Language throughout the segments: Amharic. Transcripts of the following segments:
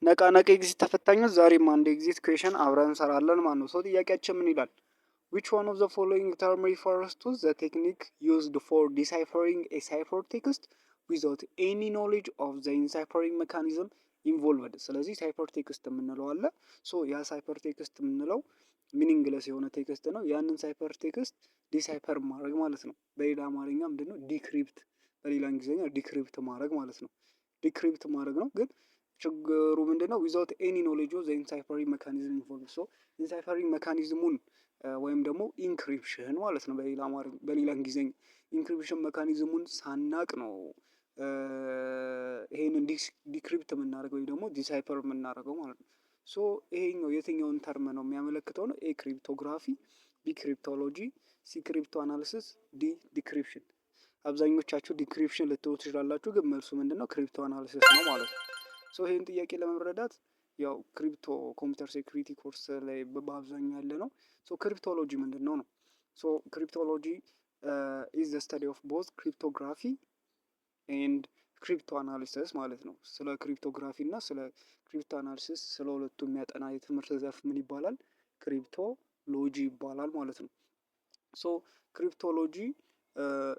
ነቃ ነቃ ኤግዚት ተፈታኞች ዛሬም አንድ ኤግዚት ኩዌሽን አብረን እንሰራለን ማለት ነው። ሰው ጥያቄያችን ምን ይላል? which one of the following term refers to the technique used for deciphering a ciphertext without any knowledge of the deciphering mechanism involved? ስለዚህ ሳይፈር ቴክስት የምንለው አለ። ሶ ያ ሳይፈር ቴክስት የምንለው ሚኒንግለስ የሆነ ቴክስት ነው። ያንን ሳይፈር ቴክስት ዲሳይፈር ማድረግ ማለት ነው። በሌላ አማርኛ ምንድነው? ዲክሪፕት፣ በሌላ እንግሊዝኛ ዲክሪፕት ማድረግ ማለት ነው። ዲክሪፕት ማድረግ ነው ግን ችግሩ ምንድነው? ዊዛውት ኤኒ ኖሌጅ ኦፍ ዘ ኢንሳይፈሪንግ ሜካኒዝም ኢንቮልቭድ። ሶ ኢንሳይፈሪንግ ሜካኒዝሙን ወይም ደግሞ ኢንክሪፕሽን ማለት ነው በሌላ እንግሊዝኛ ኢንክሪፕሽን ሜካኒዝሙን ሳናቅ ነው ይሄንን ዲክሪፕት የምናደርገው ወይም ደግሞ ዲሳይፈር የምናደርገው ማለት ነው። ሶ ይሄኛው የትኛውን ተርም ነው የሚያመለክተው ነው? ኤ ክሪፕቶግራፊ፣ ቢ ክሪፕቶሎጂ፣ ሲ ክሪፕቶ አናሊሲስ፣ ዲ ዲክሪፕሽን። አብዛኞቻችሁ ዲክሪፕሽን ልትሉ ትችላላችሁ፣ ግን መልሱ ምንድነው? ክሪፕቶ አናሊሲስ ነው ማለት ነው። ሶ ይህን ጥያቄ ለመረዳት ያው ክሪፕቶ ኮምፒውተር ሴኩሪቲ ኮርስ ላይ በአብዛኛው ያለ ነው። ሶ ክሪፕቶሎጂ ምንድን ነው ነው? ሶ ክሪፕቶሎጂ ኢዝ ዘ ስተዲ ኦፍ ቦዝ ክሪፕቶግራፊ ኤንድ ክሪፕቶ አናሊሲስ ማለት ነው። ስለ ክሪፕቶግራፊ እና ስለ ክሪፕቶ አናሊሲስ ስለ ሁለቱ የሚያጠና የትምህርት ዘርፍ ምን ይባላል? ክሪፕቶሎጂ ይባላል ማለት ነው። ሶ ክሪፕቶሎጂ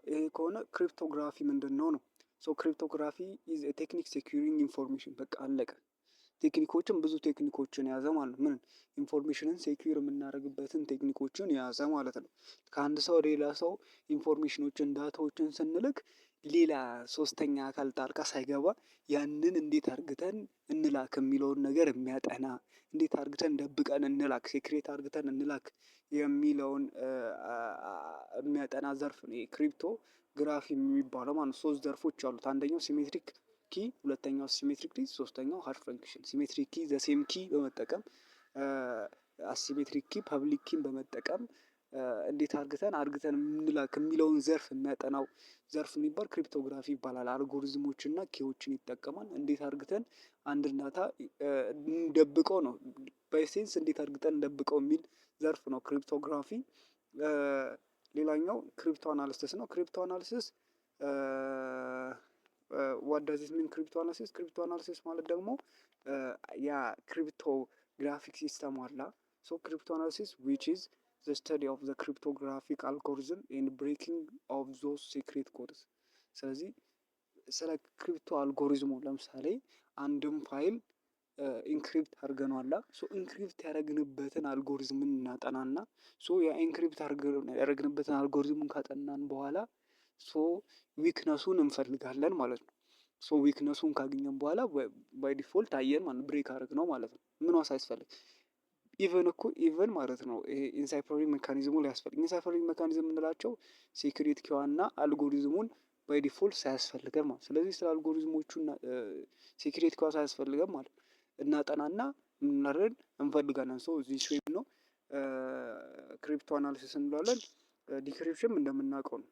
ይሄ ከሆነ ክሪፕቶግራፊ ምንድን ነው ነው? ሶ ክሪፕቶግራፊ ኢዝ ቴክኒክ ሴኩሪንግ ኢንፎርሜሽን። በቃ አለቀ። ቴክኒኮችን ብዙ ቴክኒኮችን የያዘ ማለት ምን ኢንፎርሜሽንን ሴኩር የምናደርግበትን ቴክኒኮችን የያዘ ማለት ነው። ከአንድ ሰው ሌላ ሰው ኢንፎርሜሽኖችን ዳታዎችን ስንልክ ሌላ ሶስተኛ አካል ጣልቃ ሳይገባ ያንን እንዴት አርግተን እንላክ የሚለውን ነገር የሚያጠና እንዴት አርግተን ደብቀን እንላክ ሴክሬት አርግተን እንላክ የሚለውን የሚያጠና ዘርፍ ነው ክሪፕቶ ግራፊ የሚባለው ማለት። ሶስት ዘርፎች አሉት። አንደኛው ሲሜትሪክ ኪ፣ ሁለተኛው ሲሜትሪክ ኪ፣ ሶስተኛው ሃሽ ፈንክሽን። ሲሜትሪክ ኪ ዘሴም ኪ በመጠቀም አሲሜትሪክ ኪ ፐብሊክ ኪን በመጠቀም እንዴት አርግተን የምንላክ የሚለውን ዘርፍ የሚያጠናው ዘርፍ የሚባል ክሪፕቶግራፊ ይባላል። አልጎሪዝሞችን እና ኪዎችን ይጠቀማል። እንዴት አርግተን አንድ ዳታ እንደብቀው ነው በሴንስ እንዴት አርግተን እንደብቀው የሚል ዘርፍ ነው ክሪፕቶግራፊ። ሌላኛው ክሪፕቶ አናሊሲስ ነው። ክሪፕቶ አናሊሲስ ዋት ዳዝ ኢት ሚን? ክሪፕቶ አናሊሲስ ማለት ደግሞ ያ ክሪፕቶ ግራፊክ ሲስተም አላ። ሶ ክሪፕቶ አናሊሲስ ዊች ኢዝ ዘ ስተዲ ኦፍ ዘ ክሪፕቶግራፊክ አልጎሪዝም ኤንድ ብሬኪንግ ኦፍ ዞዝ ሴክሬት ኮድስ። ስለዚህ ስለ ክሪፕቶ አልጎሪዝሙ ለምሳሌ አንድም ፋይል ኢንክሪፕት አድርገነዋላ። ሶ ኢንክሪፕት ያደረግንበትን አልጎሪዝምን እናጠናና ሶ ያ ኢንክሪፕት ያደረግንበትን አልጎሪዝሙን ካጠናን በኋላ ሶ ዊክነሱን እንፈልጋለን ማለት ነው። ሶ ዊክነሱን ካገኘን በኋላ ባይ ዲፎልት አየን ማለት ብሬክ አድርግ ነው ማለት ነው። ምን ሳያስፈልግ ኢቨን ማለት ነው። ይሄ ኢንሳይፈሪንግ ሜካኒዝሙ ሊያስፈልግ ኢንሳይፈሪንግ ሜካኒዝም የምንላቸው ሴክሬት ኪዋና አልጎሪዝሙን ባይ ዲፎልት ሳያስፈልገን ማለት። ስለዚህ ስለ አልጎሪዝሞቹና ሴክሬት ኪዋ ሳያስፈልገን ማለት እናጠናና ምናረን እንፈልጋለን። ሶ እዚህ ሼም ነው ክሪፕቶ አናሊሲስ እንለዋለን። ዲክሪፕሽን እንደምናውቀው ነው።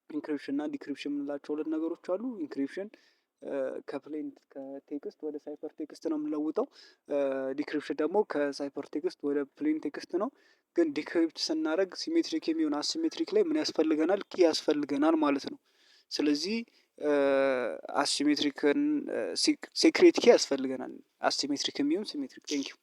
ኢንክሪፕሽን እና ዲክሪፕሽን የምንላቸው ሁለት ነገሮች አሉ። ኢንክሪፕሽን ከፕሌን ከቴክስት ወደ ሳይፈር ቴክስት ነው የምንለውጠው። ዲክሪፕሽን ደግሞ ከሳይፈር ቴክስት ወደ ፕሌን ቴክስት ነው። ግን ዲክሪፕት ስናደርግ ሲሜትሪክ የሚሆን አሲሜትሪክ ላይ ምን ያስፈልገናል? ኪ ያስፈልገናል ማለት ነው። ስለዚህ አሲሜትሪክን ሴክሬት ኪ ያስፈልገናል። አሲሜትሪክ የሚሆን ሲሜትሪክ። ቴንኪው